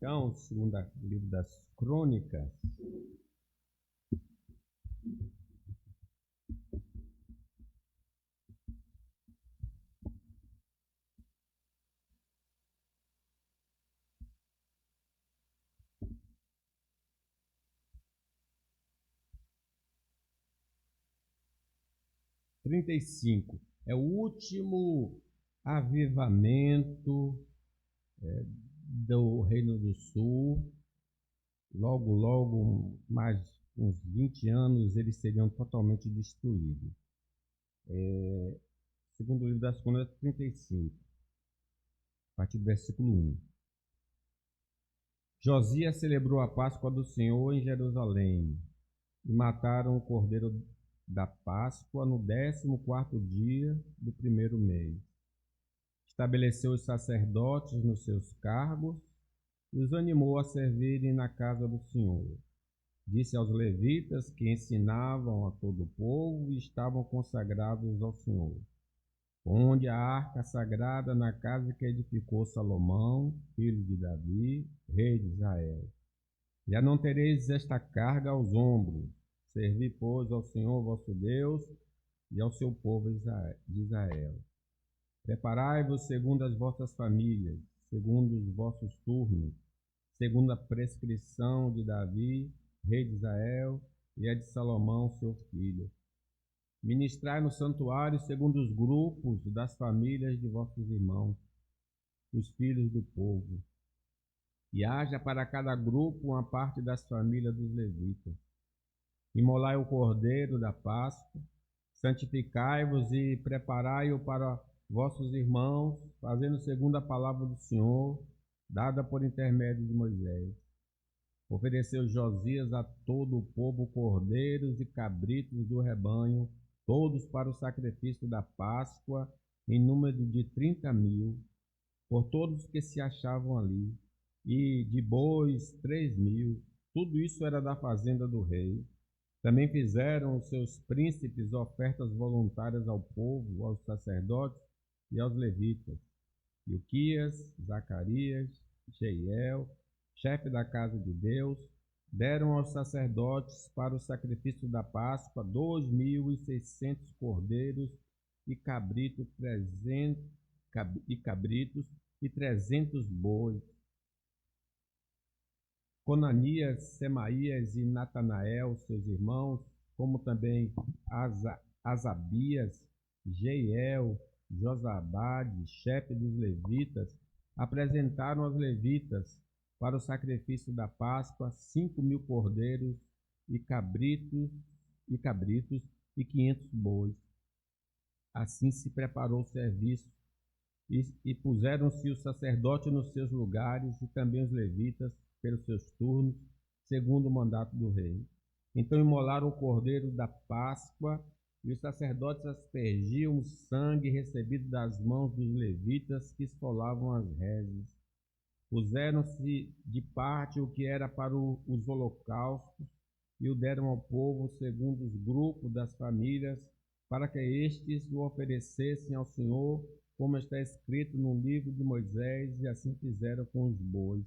então, segundo o livro das Crônicas. Trinta e cinco é o último avivamento do Reino do Sul. Logo, mais uns 20 anos, eles seriam totalmente destruídos. Segundo o livro das Crônicas, 35, a partir do versículo 1. Josias celebrou a Páscoa do Senhor em Jerusalém e mataram o cordeiro da Páscoa no 14º dia do primeiro mês. Estabeleceu os sacerdotes nos seus cargos e os animou a servirem na casa do Senhor. Disse aos levitas que ensinavam a todo o povo e estavam consagrados ao Senhor: onde a arca sagrada na casa que edificou Salomão, filho de Davi, rei de Israel. Já não tereis esta carga aos ombros. Servi, pois, ao Senhor vosso Deus e ao seu povo de Israel. Preparai-vos segundo as vossas famílias, segundo os vossos turnos, segundo a prescrição de Davi, rei de Israel, e a de Salomão, seu filho. Ministrai no santuário segundo os grupos das famílias de vossos irmãos, os filhos do povo. E haja para cada grupo uma parte das famílias dos levitas. Imolai o cordeiro da Páscoa, santificai-vos e preparai-o para vossos irmãos, fazendo segundo a palavra do Senhor, dada por intermédio de Moisés. Ofereceu Josias a todo o povo cordeiros e cabritos do rebanho, todos para o sacrifício da Páscoa, em número de 30.000, por todos que se achavam ali, e de bois 3.000. Tudo isso era da fazenda do rei. Também fizeram os seus príncipes ofertas voluntárias ao povo, aos sacerdotes e aos levitas. Ilquias, Zacarias, Jeiel, chefe da casa de Deus, deram aos sacerdotes para o sacrifício da Páscoa 2.600 cordeiros e cabritos e 300 bois. Conanias, Semaías e Natanael, seus irmãos, como também Asabias, Jeiel, Josabade, chefe dos levitas, apresentaram aos levitas para o sacrifício da Páscoa 5.000 cordeiros e cabritos e 500 bois. Assim se preparou o serviço e puseram-se os sacerdotes nos seus lugares e também os levitas pelos seus turnos, segundo o mandato do rei. Então imolaram o cordeiro da Páscoa e os sacerdotes aspergiam o sangue recebido das mãos dos levitas que esfolavam as reses. Puseram-se de parte o que era para os holocaustos e o deram ao povo segundo os grupos das famílias, para que estes o oferecessem ao Senhor, como está escrito no livro de Moisés, e assim fizeram com os bois.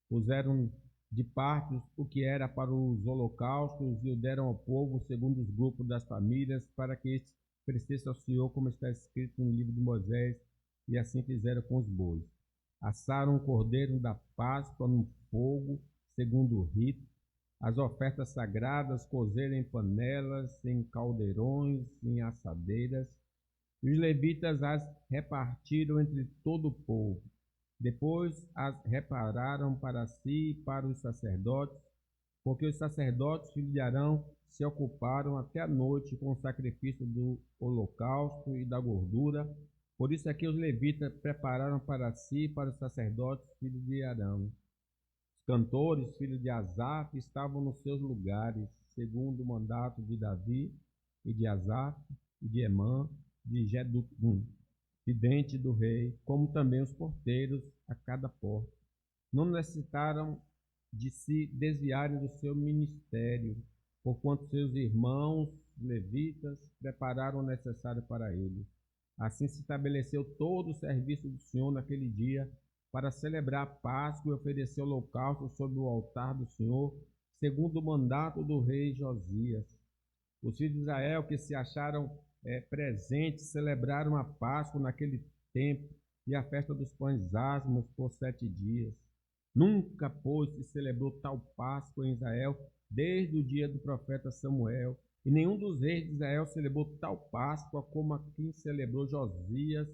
Puseram de parte o que era para os holocaustos e o deram ao povo segundo os grupos das famílias, para que estes oferecessem ao Senhor, como está escrito no livro de Moisés, e assim fizeram com os bois. Assaram o cordeiro da Páscoa no fogo, segundo o rito. As ofertas sagradas cozeram em panelas, em caldeirões, em assadeiras. E os levitas as repartiram entre todo o povo. Depois as repararam para si e para os sacerdotes, porque os sacerdotes, filhos de Arão, se ocuparam até a noite com o sacrifício do holocausto e da gordura. Por isso é que os levitas prepararam para si e para os sacerdotes, filhos de Arão. Os cantores, filhos de Asaf, estavam nos seus lugares, segundo o mandato de Davi e de Asaf e de Emã, de Jedutum, vidente do rei, como também os porteiros a cada porta. Não necessitaram de se desviarem do seu ministério, porquanto seus irmãos levitas prepararam o necessário para ele. Assim se estabeleceu todo o serviço do Senhor naquele dia, para celebrar a Páscoa e oferecer holocausto sobre o altar do Senhor, segundo o mandato do rei Josias. Os filhos de Israel que se acharam presentes celebraram a Páscoa naquele tempo e a festa dos pães asmos por 7 dias. Nunca, pois, se celebrou tal Páscoa em Israel desde o dia do profeta Samuel, e nenhum dos reis de Israel celebrou tal Páscoa como a que celebrou Josias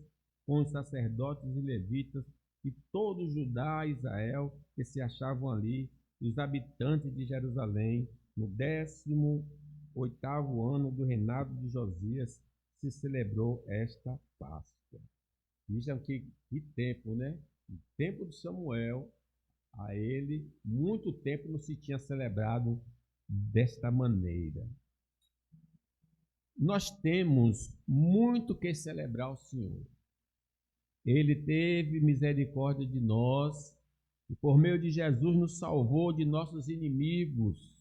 com os sacerdotes e levitas e todo Judá e Israel que se achavam ali, e os habitantes de Jerusalém, no 18º ano do reinado de Josias, se celebrou esta Páscoa. Vejam que tempo, né? No tempo de Samuel, a ele, muito tempo não se tinha celebrado desta maneira. Nós temos muito que celebrar o Senhor. Ele teve misericórdia de nós e por meio de Jesus nos salvou de nossos inimigos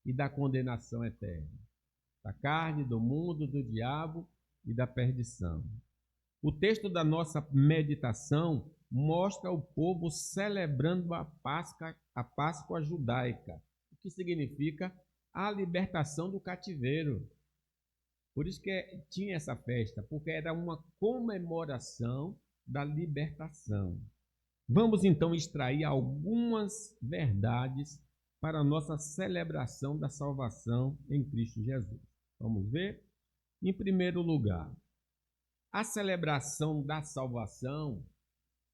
e da condenação eterna, da carne, do mundo, do diabo e da perdição. O texto da nossa meditação mostra o povo celebrando a Páscoa judaica, o que significa a libertação do cativeiro. Por isso que tinha essa festa, porque era uma comemoração da libertação. Vamos então extrair algumas verdades para a nossa celebração da salvação em Cristo Jesus. Vamos ver? Em primeiro lugar, a celebração da salvação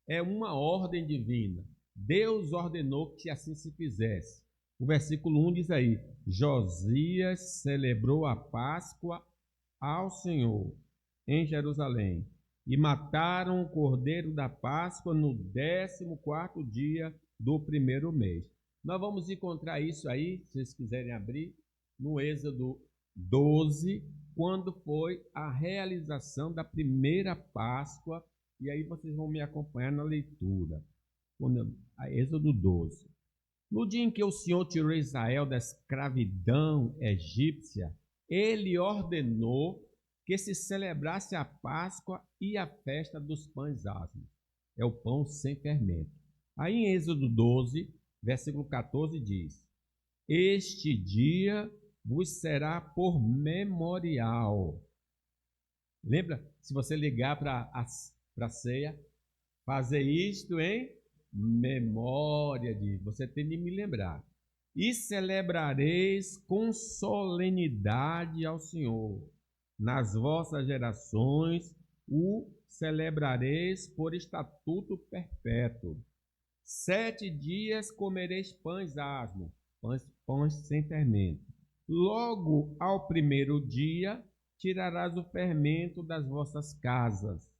é uma ordem divina. Deus ordenou que assim se fizesse. O versículo 1 diz aí: Josias celebrou a Páscoa ao Senhor em Jerusalém e mataram o cordeiro da Páscoa no 14º dia do primeiro mês. Nós vamos encontrar isso aí, se vocês quiserem abrir, no Êxodo 12, quando foi a realização da primeira Páscoa, e aí vocês vão me acompanhar na leitura. Êxodo 12. No dia em que o Senhor tirou Israel da escravidão egípcia, ele ordenou que se celebrasse a Páscoa e a festa dos pães asmos. É o pão sem fermento. Aí em Êxodo 12, versículo 14 diz: Este dia vos será por memorial. Lembra? Se você ligar para a ceia, fazer isto em memória de... Você tem de me lembrar. E celebrareis com solenidade ao Senhor. Nas vossas gerações o celebrareis por estatuto perpétuo. 7 dias comereis pães asmos, pães sem fermento. Logo ao primeiro dia tirarás o fermento das vossas casas,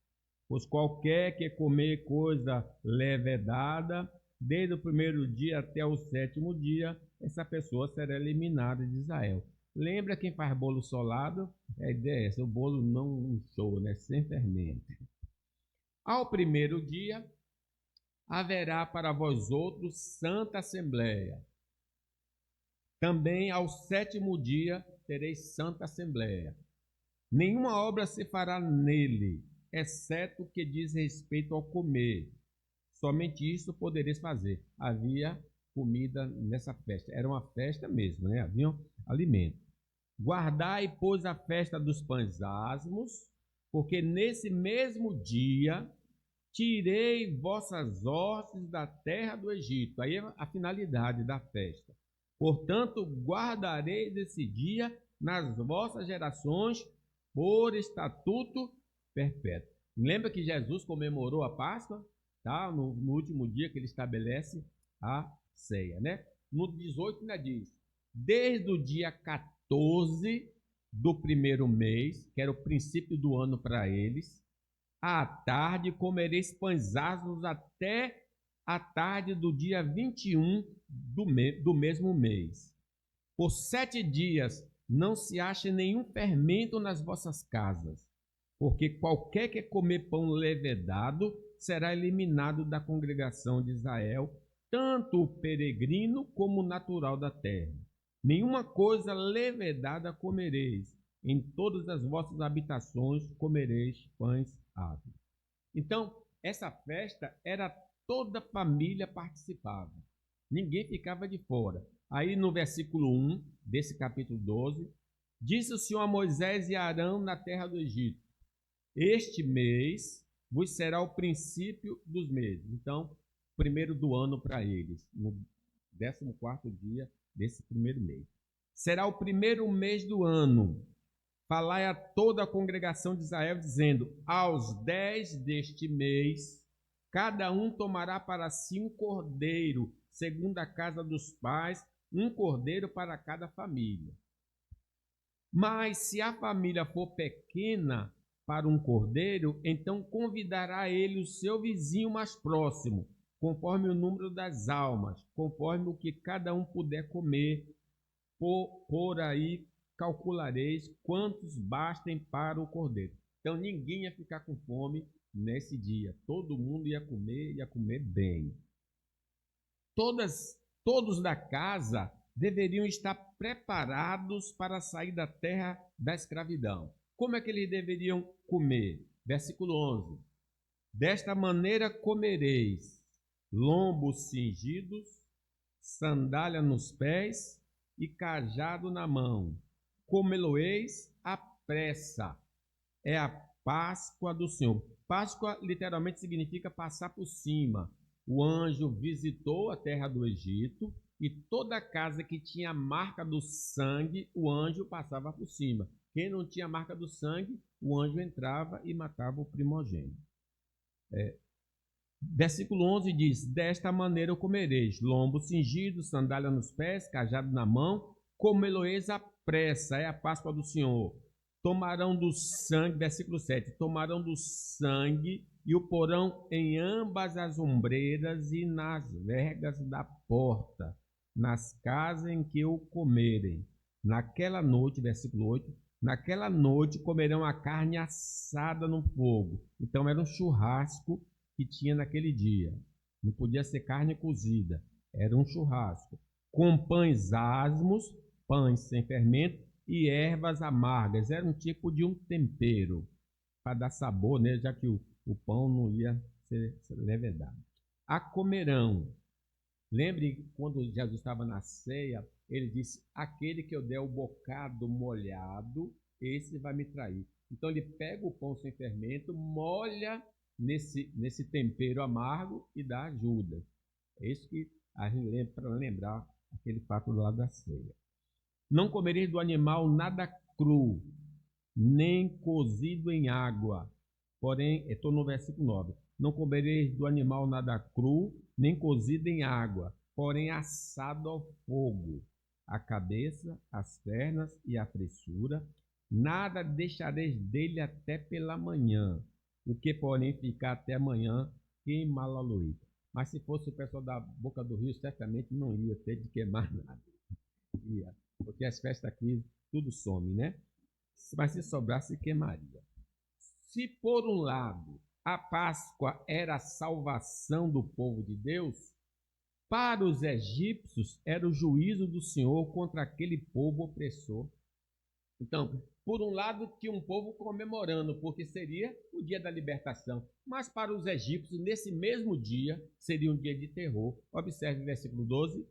pois qualquer que comer coisa levedada, desde o primeiro dia até o 7º dia, essa pessoa será eliminada de Israel. Lembra quem faz bolo solado? A ideia é essa, o bolo não inchou, né? Sem fermento. Ao primeiro dia, haverá para vós outros santa assembleia. Também ao 7º dia tereis santa assembleia. Nenhuma obra se fará nele, exceto o que diz respeito ao comer. Somente isso podereis fazer. Havia comida nessa festa. Era uma festa mesmo, né? Havia alimento. Guardai, pois, a festa dos pães asmos, porque nesse mesmo dia tirei vossas hostes da terra do Egito. Aí é a finalidade da festa. Portanto, guardareis esse dia nas vossas gerações por estatuto perpétuo. Lembra que Jesus comemorou a Páscoa? Tá? No último dia que ele estabelece a ceia, né? No 18 ainda diz: desde o dia 14 do primeiro mês, que era o princípio do ano para eles, à tarde comereis pães asmos até a tarde do dia 21 do mesmo mês. Por 7 dias não se ache nenhum fermento nas vossas casas, porque qualquer que comer pão levedado será eliminado da congregação de Israel, tanto o peregrino como o natural da terra. Nenhuma coisa levedada comereis, em todas as vossas habitações comereis pães asmos. Então, essa festa era toda a família participava. Ninguém ficava de fora. Aí no versículo 1 desse capítulo 12, disse o Senhor a Moisés e a Arão na terra do Egito: este mês vos será o princípio dos meses. Então, primeiro do ano para eles, no 14º dia desse primeiro mês. Será o primeiro mês do ano. Falai a toda a congregação de Israel, dizendo: aos 10 deste mês, cada um tomará para si um cordeiro, segundo a casa dos pais, um cordeiro para cada família. Mas se a família for pequena para um cordeiro, então convidará ele o seu vizinho mais próximo, conforme o número das almas, conforme o que cada um puder comer. Por aí calculareis quantos bastem para o cordeiro. Então ninguém ia ficar com fome nesse dia. Todo mundo ia comer bem. Todos da casa deveriam estar preparados para sair da terra da escravidão. Como é que eles deveriam comer? Versículo 11. Desta maneira comereis lombos cingidos, sandália nos pés e cajado na mão. Comê-lo-eis à pressa. É a Páscoa do Senhor. Páscoa literalmente significa passar por cima. O anjo visitou a terra do Egito e toda casa que tinha a marca do sangue, o anjo passava por cima. Quem não tinha a marca do sangue, o anjo entrava e matava o primogênito. Versículo 11 diz: desta maneira comereis lombo cingido, sandália nos pés, cajado na mão, comê-lo-eis à pressa, é a Páscoa do Senhor. Tomarão do sangue, versículo 7, tomarão do sangue e o porão em ambas as ombreiras e nas vergas da porta, nas casas em que o comerem. Naquela noite, versículo 8, naquela noite comerão a carne assada no fogo. Então era um churrasco que tinha naquele dia. Não podia ser carne cozida, era um churrasco. Com pães asmos, pães sem fermento e ervas amargas. Era um tipo de um tempero para dar sabor, né? Já que o pão não ia ser levedado. A comerão. Lembre quando Jesus estava na ceia, ele disse: aquele que eu der o bocado molhado, esse vai me trair. Então ele pega o pão sem fermento, molha nesse tempero amargo e dá a Judas. É isso que a gente lembra para lembrar aquele fato lá da ceia. Não comereis do animal nada cru, nem cozido em água. Porém, estou no versículo 9. Não comereis do animal nada cru, nem cozido em água, porém assado ao fogo. A cabeça, as pernas e a fressura, nada deixareis dele até pela manhã. O que, porém, ficar até amanhã, queimá-lo-ei. Mas se fosse o pessoal da Boca do Rio, certamente não ia ter de queimar nada. Porque as festas aqui, tudo some, né? Mas se sobrasse, queimaria. Se, por um lado, a Páscoa era a salvação do povo de Deus, para os egípcios era o juízo do Senhor contra aquele povo opressor. Então, por um lado, tinha um povo comemorando, porque seria o dia da libertação. Mas para os egípcios, nesse mesmo dia, seria um dia de terror. Observe o versículo 12.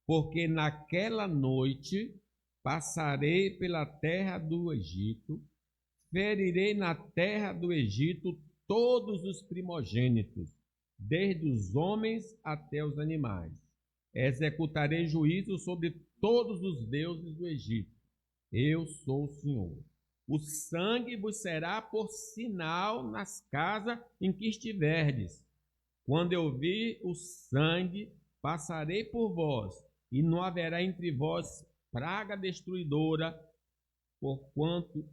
Porque naquela noite passarei pela terra do Egito, ferirei na terra do Egito todos os primogênitos, desde os homens até os animais. Executarei juízo sobre todos os deuses do Egito. Eu sou o Senhor. O sangue vos será por sinal nas casas em que estiverdes. Quando eu vir o sangue, passarei por vós, e não haverá entre vós praga destruidora, porquanto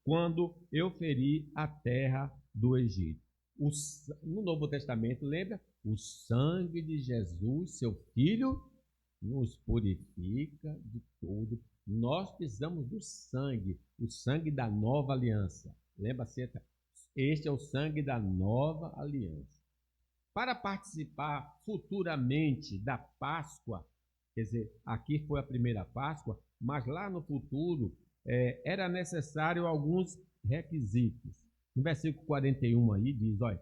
quando eu feri a terra do Egito. No Novo Testamento, lembra? O sangue de Jesus, seu Filho, nos purifica de tudo. Nós precisamos do sangue, o sangue da nova aliança. Lembra-se? Este é o sangue da nova aliança. Para participar futuramente da Páscoa, quer dizer, aqui foi a primeira Páscoa, mas lá no futuro era necessário alguns requisitos. No versículo 41 aí diz, olha,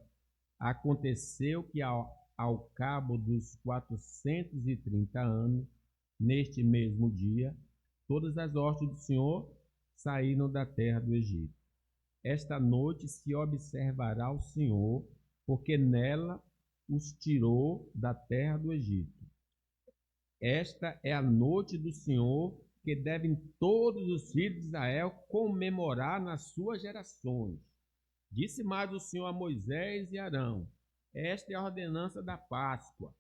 Aconteceu que ao cabo dos 430 anos, neste mesmo dia, todas as hostes do Senhor saíram da terra do Egito. Esta noite se observará o Senhor, porque nela os tirou da terra do Egito. Esta é a noite do Senhor, que devem todos os filhos de Israel comemorar nas suas gerações. Disse mais o Senhor a Moisés e Arão: esta é a ordenança da Páscoa.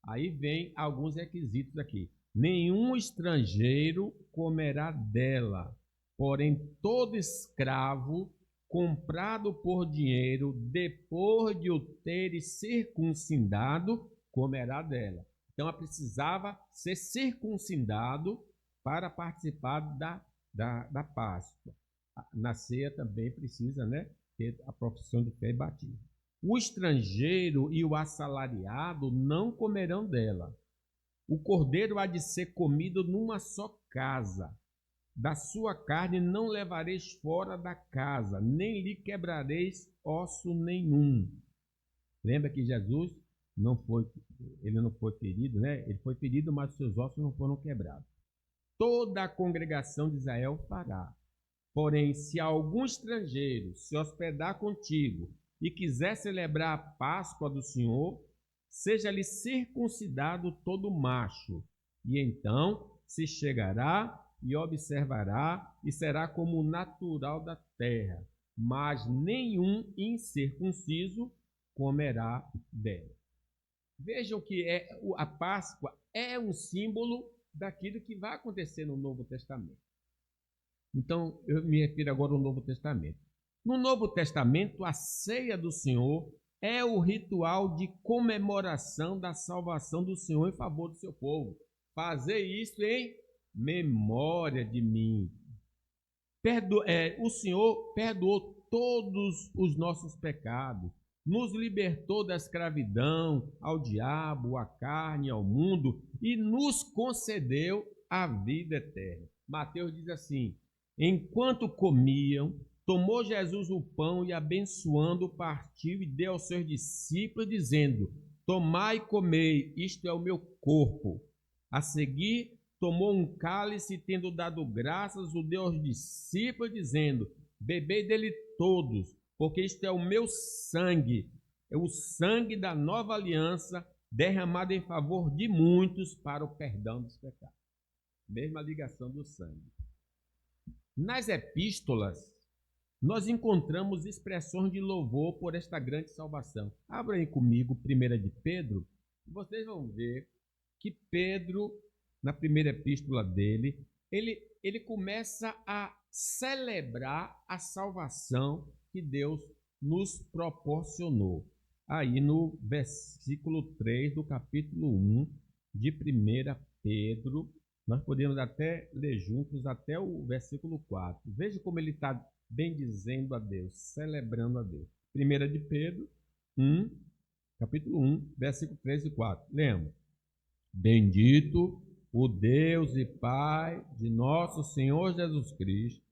Aí vem alguns requisitos aqui. Nenhum estrangeiro comerá dela, porém todo escravo comprado por dinheiro, depois de o ter circuncidado, comerá dela. Então, ela precisava ser circuncidado para participar da Páscoa. Na ceia também precisa, ter a profissão de fé e batismo. O estrangeiro e o assalariado não comerão dela. O cordeiro há de ser comido numa só casa. Da sua carne não levareis fora da casa, nem lhe quebrareis osso nenhum. Lembra que Jesus não foi ferido, Ele foi ferido, mas os seus ossos não foram quebrados. Toda a congregação de Israel fará. Porém, se algum estrangeiro se hospedar contigo e quiser celebrar a Páscoa do Senhor, seja-lhe circuncidado todo macho, e então se chegará e observará, e será como natural da terra, mas nenhum incircunciso comerá dela. Vejam que a Páscoa é um símbolo daquilo que vai acontecer no Novo Testamento. Então, eu me refiro agora ao Novo Testamento. No Novo Testamento, a ceia do Senhor é o ritual de comemoração da salvação do Senhor em favor do seu povo. Fazer isso em memória de mim. O Senhor perdoou todos os nossos pecados, nos libertou da escravidão ao diabo, à carne, ao mundo e nos concedeu a vida eterna. Mateus diz assim: enquanto comiam, tomou Jesus o pão e, abençoando, partiu e deu aos seus discípulos, dizendo: tomai e comei, isto é o meu corpo. A seguir, tomou um cálice, tendo dado graças, o deu aos discípulos, dizendo: bebei dele todos, porque isto é o meu sangue, é o sangue da nova aliança, derramado em favor de muitos para o perdão dos pecados. Mesma ligação do sangue. Nas epístolas, nós encontramos expressões de louvor por esta grande salvação. Abra aí comigo 1 de Pedro, e vocês vão ver que Pedro, na primeira epístola dele, ele começa a celebrar a salvação que Deus nos proporcionou. Aí no versículo 3 do capítulo 1 de 1 Pedro, nós podemos até ler juntos até o versículo 4. Veja como ele está bendizendo a Deus, celebrando a Deus. 1 de Pedro 1, capítulo 1, versículo 3 e 4. Lembra? Bendito o Deus e Pai de nosso Senhor Jesus Cristo,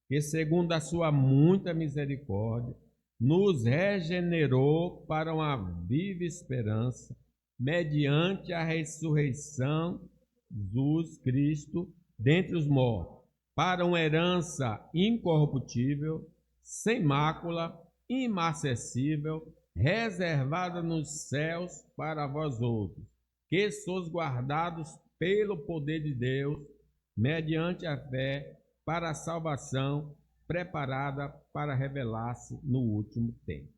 que segundo a sua muita misericórdia, nos regenerou para uma viva esperança, mediante a ressurreição de Jesus Cristo dentre os mortos, para uma herança incorruptível, sem mácula, inacessível, reservada nos céus para vós outros, que sois guardados pelo poder de Deus, mediante a fé, para a salvação preparada para revelar-se no último tempo.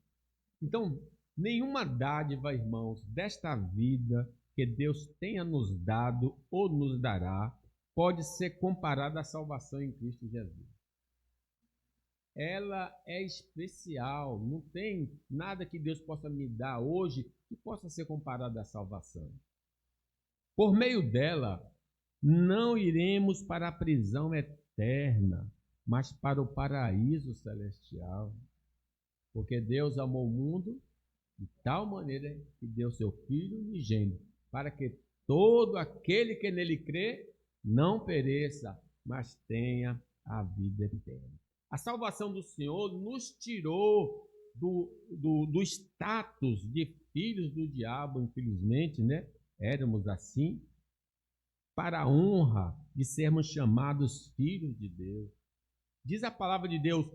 Então, nenhuma dádiva, irmãos, desta vida que Deus tenha nos dado ou nos dará, pode ser comparada à salvação em Cristo Jesus. Ela é especial, não tem nada que Deus possa me dar hoje que possa ser comparado à salvação. Por meio dela, não iremos para a prisão eterna, mas para o paraíso celestial. Porque Deus amou o mundo de tal maneira que deu seu Filho unigênito, para que todo aquele que nele crê não pereça, mas tenha a vida eterna. A salvação do Senhor nos tirou do status de filhos do diabo, infelizmente, né? Éramos assim, para a honra de sermos chamados filhos de Deus. Diz a palavra de Deus,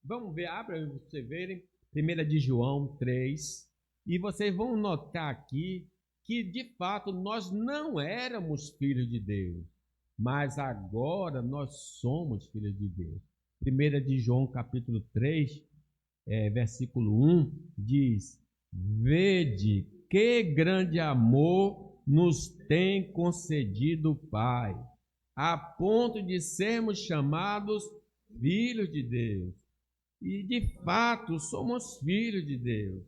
vamos ver, abra para vocês verem, 1 de João 3, e vocês vão notar aqui que, de fato, nós não éramos filhos de Deus, mas agora nós somos filhos de Deus. 1 de João capítulo 3, versículo 1, diz, vede que grande amor nos tem concedido o Pai, a ponto de sermos chamados filhos de Deus. E de fato somos filhos de Deus.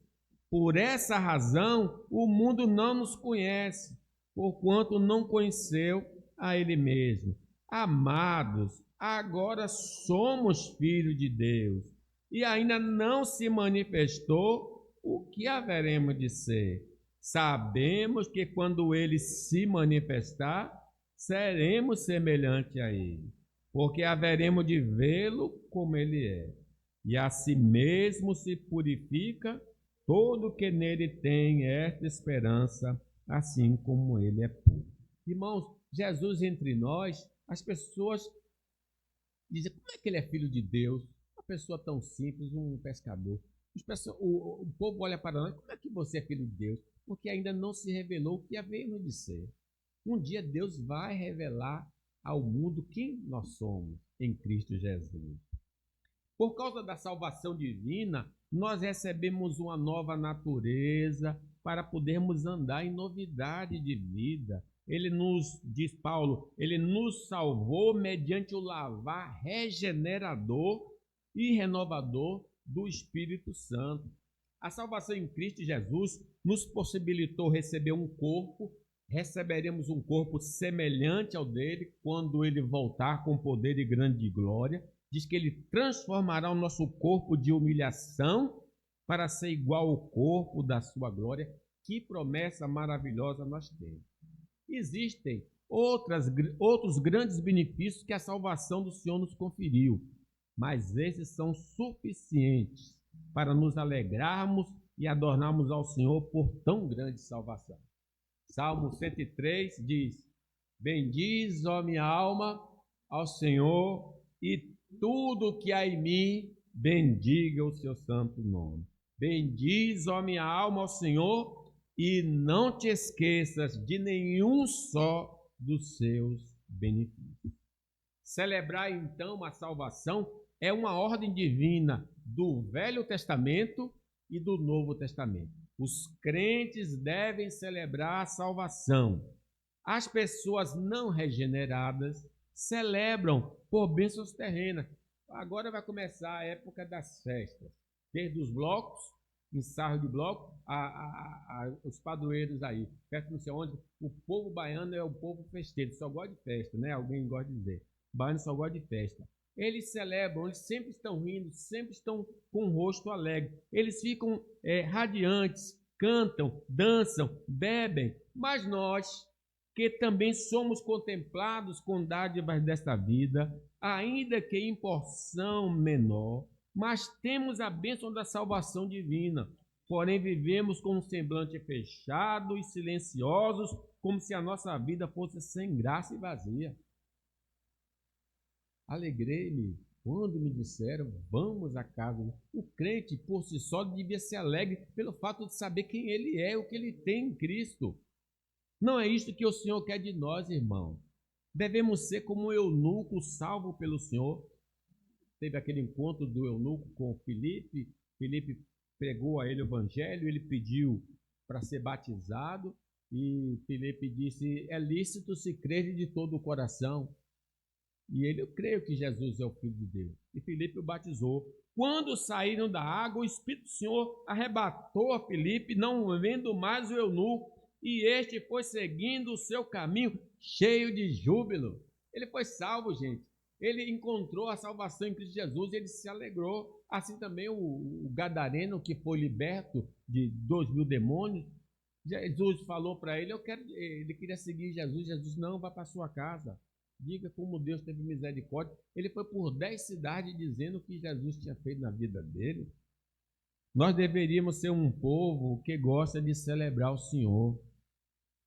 Por essa razão o mundo não nos conhece, porquanto não conheceu a Ele mesmo. Amados, agora somos filhos de Deus, e ainda não se manifestou o que haveremos de ser. Sabemos que quando Ele se manifestar, seremos semelhantes a Ele, porque haveremos de vê-lo como Ele é. E a si mesmo se purifica todo que nele tem esta esperança, assim como Ele é puro. Irmãos, Jesus entre nós, as pessoas dizem, como é que Ele é filho de Deus? Uma pessoa tão simples, um pescador. O povo olha para nós, como é que você é filho de Deus? Porque ainda não se revelou o que haveremos de ser. Um dia Deus vai revelar ao mundo quem nós somos em Cristo Jesus. Por causa da salvação divina, nós recebemos uma nova natureza para podermos andar em novidade de vida. Ele nos, diz Paulo, ele nos salvou mediante o lavar regenerador e renovador do Espírito Santo. A salvação em Cristo Jesus nos possibilitou receber um corpo. Receberemos um corpo semelhante ao dele quando ele voltar com poder e grande glória. Diz que ele transformará o nosso corpo de humilhação para ser igual ao corpo da sua glória. Que promessa maravilhosa nós temos. Existem outros grandes benefícios que a salvação do Senhor nos conferiu, mas esses são suficientes para nos alegrarmos e adornarmos ao Senhor por tão grande salvação. Salmo 103 diz, bendiz, ó minha alma, ao Senhor, e tudo que há em mim, bendiga o seu santo nome. Bendiz, ó minha alma, ao Senhor, e não te esqueças de nenhum só dos seus benefícios. Celebrar, então, a salvação é uma ordem divina do Velho Testamento e do Novo Testamento. Os crentes devem celebrar a salvação. As pessoas não regeneradas celebram por bênçãos terrenas. Agora vai começar a época das festas. Desde os blocos, ensaio de bloco, os padroeiros aí. Festa não sei onde. O povo baiano é o povo festeiro, só gosta de festa, né? Alguém gosta de dizer. O baiano só gosta de festa. Eles celebram, eles sempre estão rindo, sempre estão com o rosto alegre. Eles ficam radiantes, cantam, dançam, bebem. Mas nós, que também somos contemplados com dádivas desta vida, ainda que em porção menor, mas temos a bênção da salvação divina. Porém, vivemos com um semblante fechado e silenciosos, como se a nossa vida fosse sem graça e vazia. Alegrei-me quando me disseram, vamos à casa. O crente, por si só, devia ser alegre pelo fato de saber quem ele é, o que ele tem em Cristo. Não é isto que o Senhor quer de nós, irmão. Devemos ser como um eunuco salvo pelo Senhor. Teve aquele encontro do eunuco com Filipe. Filipe pregou a ele o evangelho, ele pediu para ser batizado. E Filipe disse, é lícito se crer de todo o coração. E ele, eu creio que Jesus é o Filho de Deus. E Filipe o batizou. Quando saíram da água, o Espírito do Senhor arrebatou a Filipe, não vendo mais o eunuco, e este foi seguindo o seu caminho, cheio de júbilo. Ele foi salvo, gente. Ele encontrou a salvação em Cristo Jesus, ele se alegrou. Assim também o gadareno, que foi liberto de 2.000 demônios, Jesus falou para ele, ele queria seguir Jesus. Jesus, não, vá para sua casa. Diga como Deus teve misericórdia. Ele foi por 10 cidades dizendo o que Jesus tinha feito na vida dele. Nós deveríamos ser um povo que gosta de celebrar o Senhor.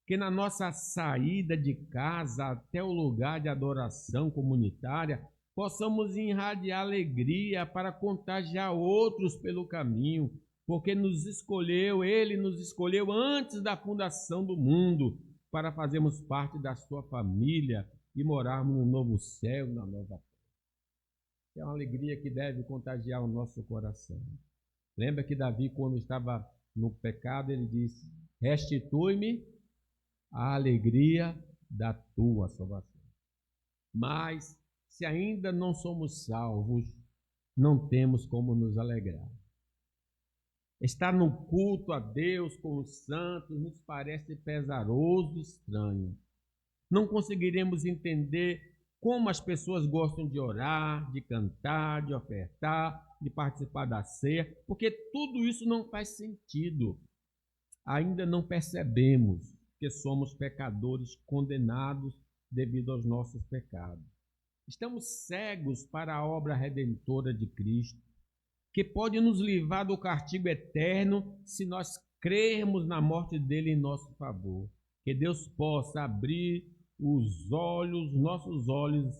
Que na nossa saída de casa até o lugar de adoração comunitária, possamos irradiar alegria para contagiar outros pelo caminho, porque Ele nos escolheu antes da fundação do mundo para fazermos parte da sua família e morarmos no novo céu, na nova terra. É uma alegria que deve contagiar o nosso coração. Lembra que Davi, quando estava no pecado, ele disse: restitui-me a alegria da tua salvação. Mas, se ainda não somos salvos, não temos como nos alegrar. Estar no culto a Deus com os santos nos parece pesaroso e estranho. Não conseguiremos entender como as pessoas gostam de orar, de cantar, de ofertar, de participar da ceia, porque tudo isso não faz sentido. Ainda não percebemos que somos pecadores condenados devido aos nossos pecados. Estamos cegos para a obra redentora de Cristo, que pode nos livrar do castigo eterno se nós crermos na morte dele em nosso favor. Que Deus possa abrir os olhos, nossos olhos,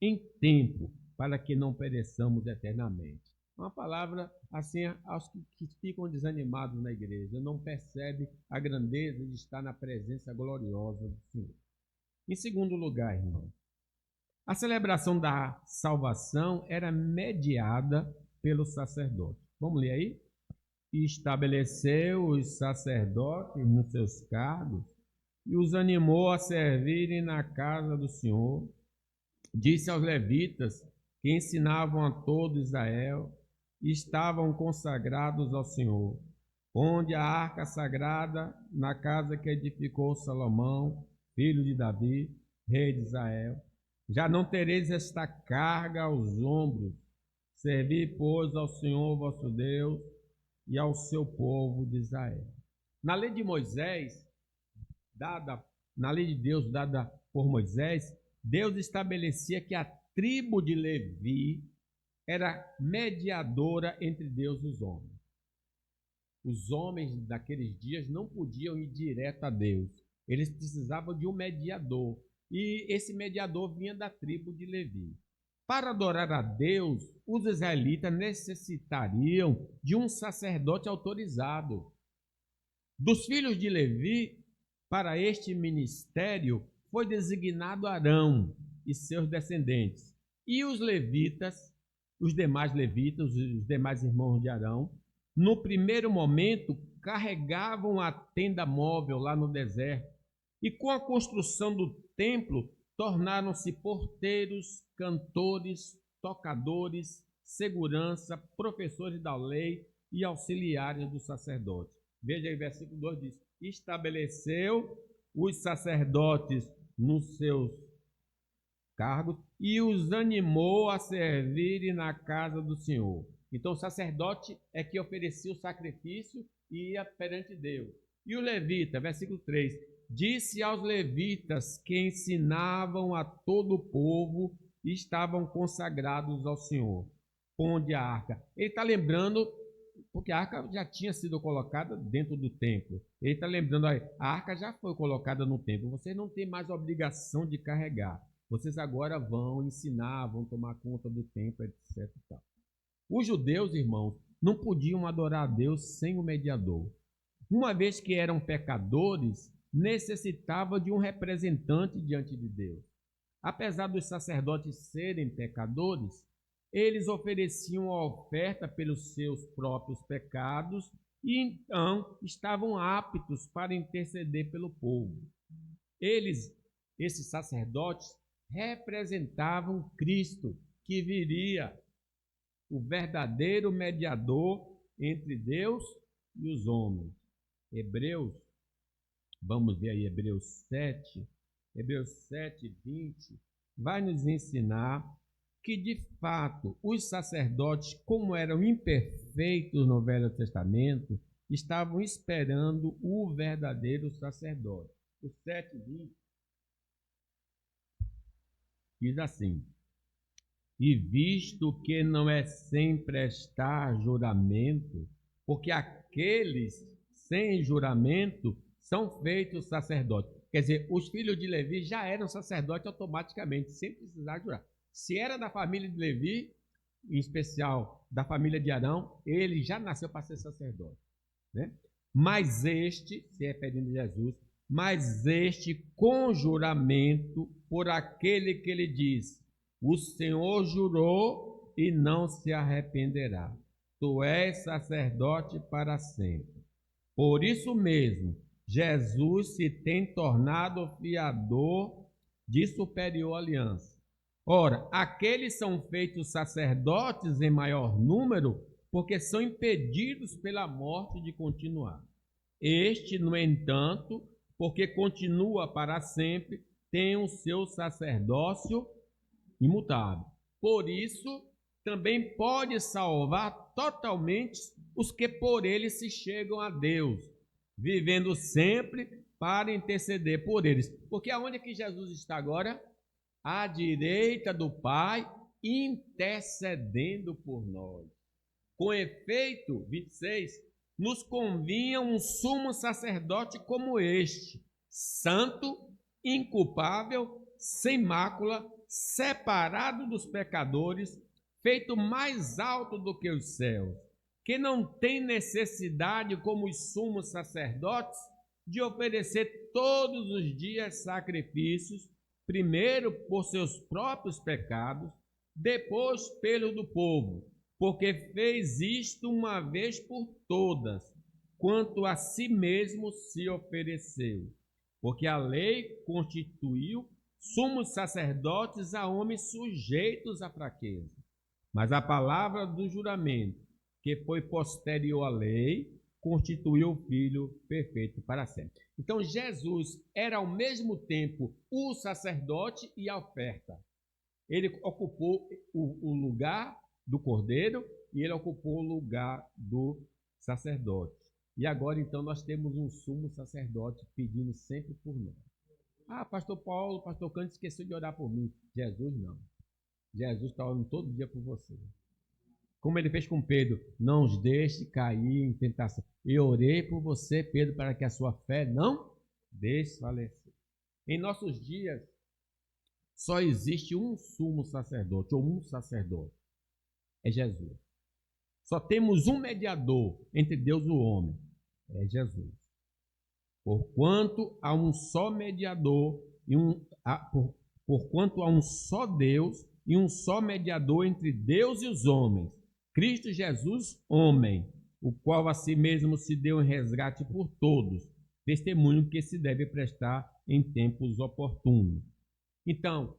em tempo, para que não pereçamos eternamente. Uma palavra assim aos que ficam desanimados na igreja, não percebem a grandeza de estar na presença gloriosa do Senhor. Em segundo lugar, irmão, a celebração da salvação era mediada pelo sacerdote. Vamos ler aí? E estabeleceu os sacerdotes nos seus cargos e os animou a servirem na casa do Senhor. Disse aos levitas que ensinavam a todo Israel e estavam consagrados ao Senhor. Onde a arca sagrada, na casa que edificou Salomão, filho de Davi, rei de Israel. Já não tereis esta carga aos ombros. Servi, pois, ao Senhor vosso Deus e ao seu povo de Israel. Na lei de Moisés, na lei de Deus dada por Moisés, Deus estabelecia que a tribo de Levi era mediadora entre Deus e os homens. Os homens daqueles dias não podiam ir direto a Deus. Eles precisavam de um mediador. E esse mediador vinha da tribo de Levi. Para adorar a Deus, os israelitas necessitariam de um sacerdote autorizado. Dos filhos de Levi, para este ministério, foi designado Arão e seus descendentes. E os levitas, os demais levitas, os demais irmãos de Arão, no primeiro momento, carregavam a tenda móvel lá no deserto. E com a construção do templo, tornaram-se porteiros, cantores, tocadores, segurança, professores da lei e auxiliares do sacerdote. Veja aí, versículo 2 diz: estabeleceu os sacerdotes nos seus cargos e os animou a servirem na casa do Senhor. Então o sacerdote é que oferecia o sacrifício e ia perante Deus. E o levita, versículo 3, disse aos levitas que ensinavam a todo o povo e estavam consagrados ao Senhor. Onde a arca? Ele está lembrando, porque a arca já tinha sido colocada dentro do templo. Ele está lembrando, a arca já foi colocada no templo, vocês não têm mais obrigação de carregar. Vocês agora vão ensinar, vão tomar conta do templo, etc. Os judeus, irmãos, não podiam adorar a Deus sem o mediador. Uma vez que eram pecadores, necessitavam de um representante diante de Deus. Apesar dos sacerdotes serem pecadores, eles ofereciam a oferta pelos seus próprios pecados e então estavam aptos para interceder pelo povo. Esses sacerdotes, representavam Cristo, que viria, o verdadeiro mediador entre Deus e os homens. Vamos ver aí Hebreus 7, 20, vai nos ensinar que, de fato, os sacerdotes, como eram imperfeitos no Velho Testamento, estavam esperando o verdadeiro sacerdote. O 7:20 diz assim: e visto que não é sem prestar juramento, porque aqueles sem juramento são feitos sacerdotes. Quer dizer, os filhos de Levi já eram sacerdotes automaticamente, sem precisar jurar. Se era da família de Levi, em especial da família de Arão, ele já nasceu para ser sacerdote, né? Mas este, se referindo a Jesus, mas este com juramento por aquele que ele diz: o Senhor jurou e não se arrependerá. Tu és sacerdote para sempre. Por isso mesmo, Jesus se tem tornado fiador de superior aliança. Ora, aqueles são feitos sacerdotes em maior número porque são impedidos pela morte de continuar. Este, no entanto, porque continua para sempre, tem o seu sacerdócio imutável. Por isso, também pode salvar totalmente os que por ele se chegam a Deus, vivendo sempre para interceder por eles. Porque aonde que Jesus está agora? À direita do Pai, intercedendo por nós. Com efeito, 26, nos convinha um sumo sacerdote como este, santo, inculpável, sem mácula, separado dos pecadores, feito mais alto do que os céus, que não tem necessidade, como os sumos sacerdotes, de oferecer todos os dias sacrifícios, primeiro por seus próprios pecados, depois pelo do povo, porque fez isto uma vez por todas, quanto a si mesmo se ofereceu. Porque a lei constituiu sumos sacerdotes a homens sujeitos à fraqueza. Mas a palavra do juramento, que foi posterior à lei, constituiu o Filho perfeito para sempre. Então Jesus era ao mesmo tempo o sacerdote e a oferta. Ele ocupou o lugar do cordeiro e ele ocupou o lugar do sacerdote. E agora então nós temos um sumo sacerdote pedindo sempre por nós. Ah, pastor Paulo, pastor Cândido esqueceu de orar por mim. Jesus não. Jesus está orando todo dia por você. Como ele fez com Pedro, não os deixe cair em tentação. Eu orei por você, Pedro, para que a sua fé não desfaleça. Em nossos dias, só existe um sumo sacerdote, ou um sacerdote. É Jesus. Só temos um mediador entre Deus e o homem. É Jesus. Porquanto há um só mediador, porquanto há um só Deus e um só mediador entre Deus e os homens, Cristo Jesus, homem, o qual a si mesmo se deu em resgate por todos, testemunho que se deve prestar em tempos oportunos. Então,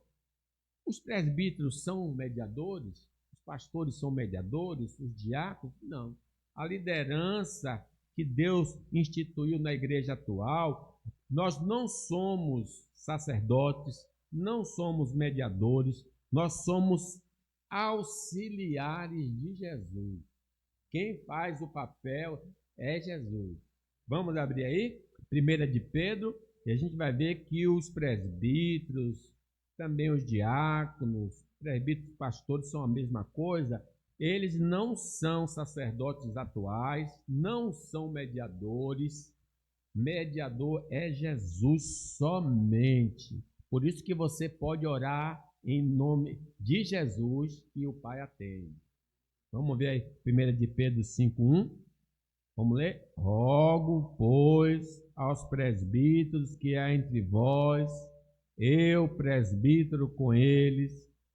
os presbíteros são mediadores? Os pastores são mediadores? Os diáconos? Não. A liderança que Deus instituiu na igreja atual, nós não somos sacerdotes, não somos mediadores, nós somos auxiliares de Jesus. Quem faz o papel é Jesus. Vamos abrir aí? 1 de Pedro, e a gente vai ver que os presbíteros, também os diáconos, presbíteros, pastores são a mesma coisa. Eles não são sacerdotes atuais, não são mediadores. Mediador é Jesus somente. Por isso que você pode orar em nome de Jesus e o Pai atende. Vamos ver aí, 1 de Pedro 5:1. Vamos ler? Rogo, pois, aos presbíteros que há entre vós, eu, presbítero com eles,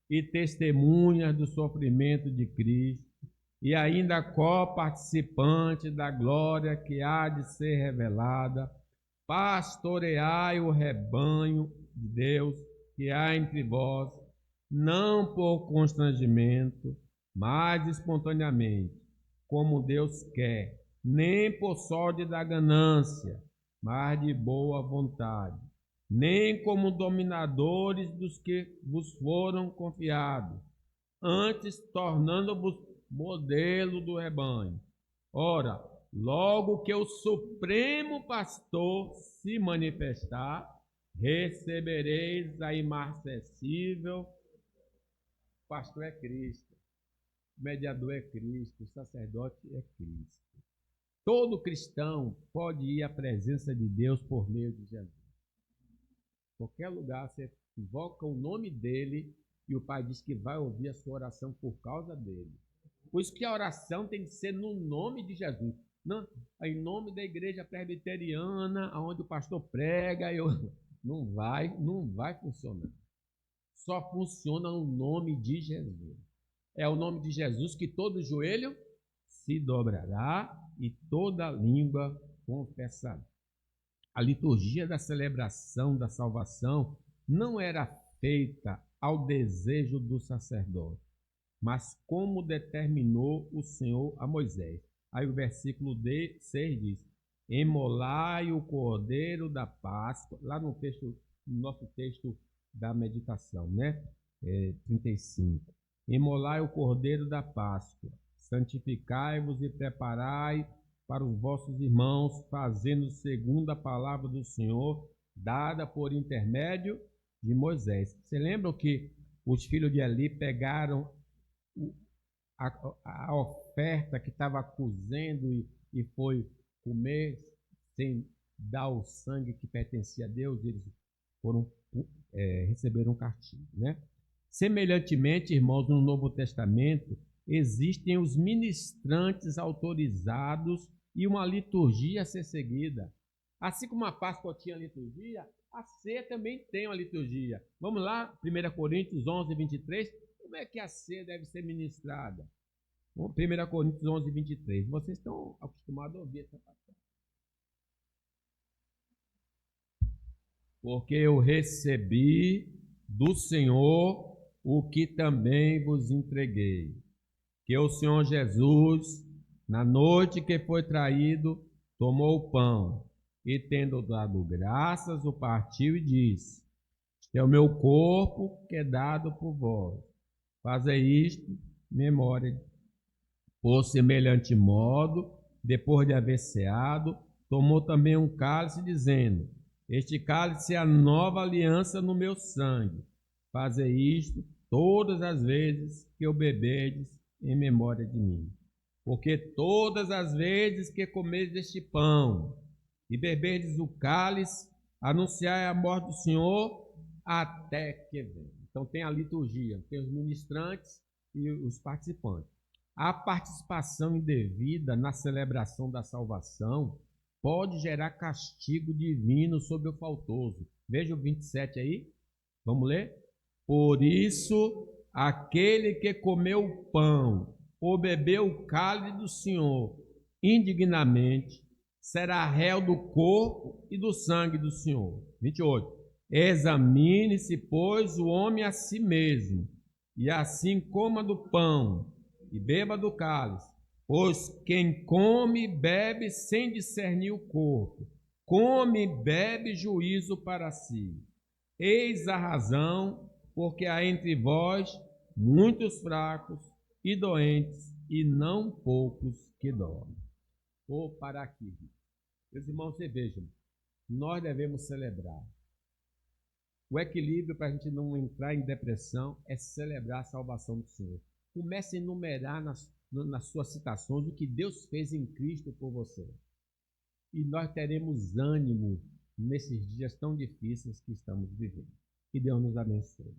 e testemunhas do sofrimento de Cristo, e ainda co-participante da glória que há de ser revelada, pastoreai o rebanho de Deus que há entre vós, não por constrangimento, mas espontaneamente, como Deus quer, nem por sorte da ganância, mas de boa vontade, nem como dominadores dos que vos foram confiados, antes tornando-vos modelo do rebanho. Ora, logo que o Supremo Pastor se manifestar, recebereis a imarcessível. O pastor é Cristo, o mediador é Cristo, o sacerdote é Cristo. Todo cristão pode ir à presença de Deus por meio de Jesus. Qualquer lugar você invoca o nome dele e o Pai diz que vai ouvir a sua oração por causa dele. Por isso que a oração tem que ser no nome de Jesus. Não, em nome da igreja presbiteriana, onde o pastor prega, não vai funcionar. Só funciona no nome de Jesus. É o nome de Jesus que todo joelho se dobrará e toda língua confessará. A liturgia da celebração da salvação não era feita ao desejo do sacerdote, mas como determinou o Senhor a Moisés. Aí o versículo 6 diz: emolai o cordeiro da Páscoa, lá no nosso texto da meditação, né? 35. Emolai o cordeiro da Páscoa, santificai-vos e preparai para os vossos irmãos, fazendo segundo a palavra do Senhor, dada por intermédio de Moisés. Você lembra que os filhos de Eli pegaram a oferta que estava cozendo e foi comer sem dar o sangue que pertencia a Deus? Eles receberam um castigo, né? Semelhantemente, irmãos, no Novo Testamento existem os ministrantes autorizados e uma liturgia a ser seguida. Assim como a Páscoa tinha liturgia, a ceia também tem uma liturgia. Vamos lá, 1 Coríntios 11, 23. Como é que a ceia deve ser ministrada? 1 Coríntios 11, 23. Vocês estão acostumados a ouvir essa passagem. Porque eu recebi do Senhor o que também vos entreguei. Que o Senhor Jesus, na noite que foi traído, tomou o pão e, tendo dado graças, o partiu e disse: este é o meu corpo que é dado por vós. Fazei isto em memória. Por semelhante modo, depois de haver ceado, tomou também um cálice, dizendo: este cálice é a nova aliança no meu sangue. Fazei isto todas as vezes que o beberdes em memória de mim. Porque todas as vezes que comerdes este pão e beberdes o cálice, anunciai a morte do Senhor até que venha. Então tem a liturgia, tem os ministrantes e os participantes. A participação indevida na celebração da salvação pode gerar castigo divino sobre o faltoso. Veja o 27 aí. Vamos ler? Por isso, aquele que comeu o pão ou bebeu o cálice do Senhor indignamente será réu do corpo e do sangue do Senhor. 28. Examine-se, pois, o homem a si mesmo, e assim coma do pão e beba do cálice. Pois quem come e bebe sem discernir o corpo, come e bebe juízo para si. Eis a razão, porque há entre vós muitos fracos e doentes, e não poucos que dormem. Vou parar aqui. Meus irmãos, vocês vejam, nós devemos celebrar. O equilíbrio para a gente não entrar em depressão é celebrar a salvação do Senhor. Comece a enumerar nas suas citações o que Deus fez em Cristo por você. E nós teremos ânimo nesses dias tão difíceis que estamos vivendo. Que Deus nos abençoe.